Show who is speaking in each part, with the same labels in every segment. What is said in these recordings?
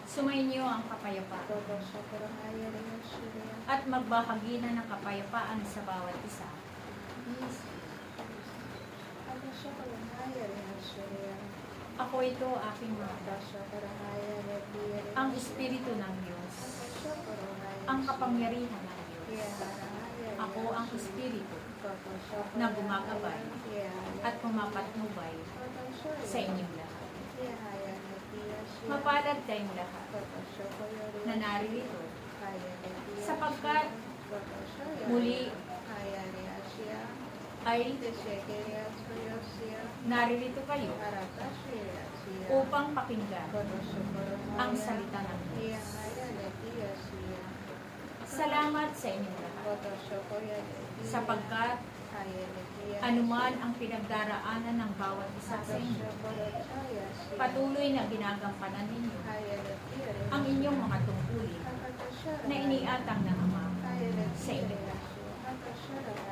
Speaker 1: Sumainyo ang kapayapaan at magbahagi na ng kapayapaan sa bawat isa. Ako ito aking mga ang Espiritu ng Diyos, ang kapangyarihan ng Diyos. Ako ang Espiritu na gumagabay at pumapatnubay sa inyong lahat. Mapalad tayong lahat na naririto sapagkat muli ay naririto kayo upang pakinggan ang salita ng Diyos. Salamat sa inyong lahat sapagkat anuman ang pinagdaraanan ng bawat isa sa inyo, patuloy na ginagampanan ninyo ang inyong mga tungkulin na iniatang ng Ama sa inyo.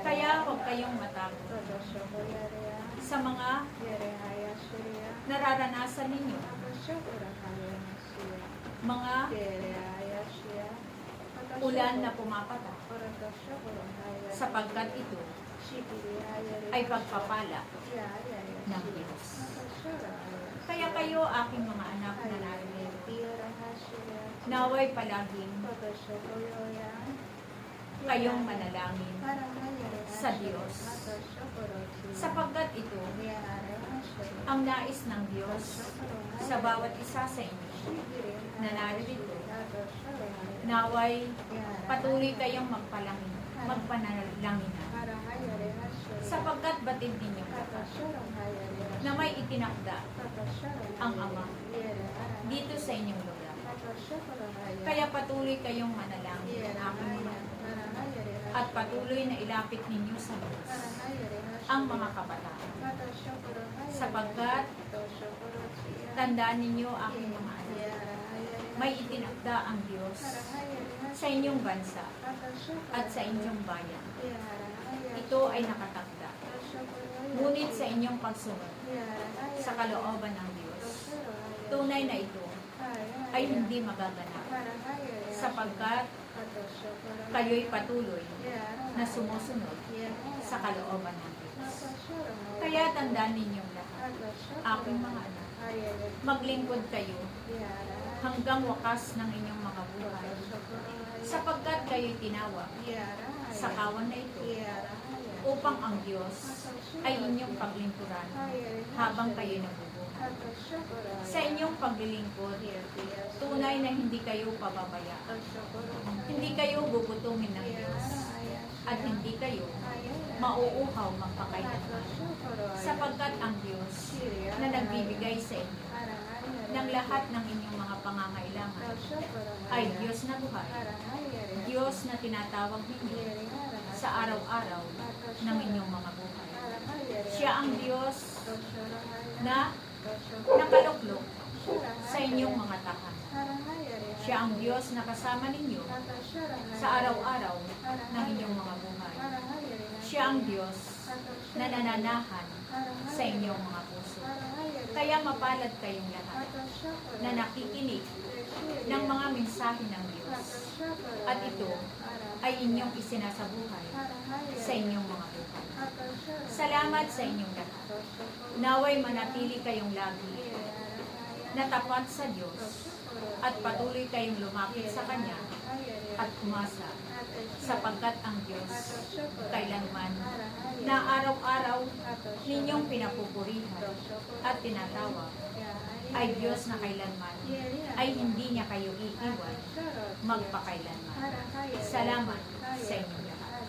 Speaker 1: Kaya huwag kayong matakot sa mga nararanasan ninyo, mga ulan na pumapatak, sapagkat ito ay pagpapala ng Diyos. Kaya kayo, aking mga anak na naririnig, naway palaging kayong manalangin sa Diyos, sapagkat ito ang nais ng Diyos sa bawat isa sa inyo na naririto. Naway patuloy kayong magpanalangin sapagkat batid ninyo na may itinakda ang Ama dito sa inyong lugar. Kaya patuloy kayong manalangin aking mga at patuloy na ilapit ninyo sa Diyos ang mga kabataan. Sapagkat tandaan ninyo aking mga anak, may itinakda ang Diyos sa inyong bansa at sa inyong bayan. Ito ay nakatakda. Ngunit sa inyong pagsunod sa kalooban ng Diyos, tunay na ito ay hindi magaganap sapagkat kayo'y patuloy na sumusunod sa kalooban ng Diyos. Kaya tandaan ninyong lahat, aking mga anak, maglingkod kayo hanggang wakas ng inyong mga buhay, sapagkat kayo'y tinawag sa kawan na ito upang ang Diyos ay inyong paglingkuran habang kayo'y nabubuhay. Sa inyong paglilingkod, tunay na hindi kayo pababaya, hindi kayo gugutumin ng Diyos, at hindi kayo mauuhaw magpakailanman, sapagkat ang Diyos na nagbibigay sa inyo ng lahat ng inyong mga pangangailangan ay Diyos na buhay, Diyos na tinatawag ninyo sa araw-araw ng inyong mga buhay. Siya ang Diyos na nakaluklok sa inyong mga tahanan. Siya ang Diyos na kasama ninyo sa araw-araw ng inyong mga buhay. Siya ang Diyos na nananahan sa inyong mga puso. Kaya mapalad kayong lahat na nakikinig ng mga mensahe ng Diyos. At ito ay inyong isinasabuhay sa inyong mga buhay. Salamat sa inyong lahat. Naway manatili kayong lagi na tapat sa Diyos at patuloy kayong lumapit sa Kanya at umasa, sapagkat ang Diyos kailanman na araw-araw ninyong pinapupurihan at tinatawag ay Diyos na kailanman ay hindi niya kayo iiwan magpakailanman. Salamat sa inyong lahat.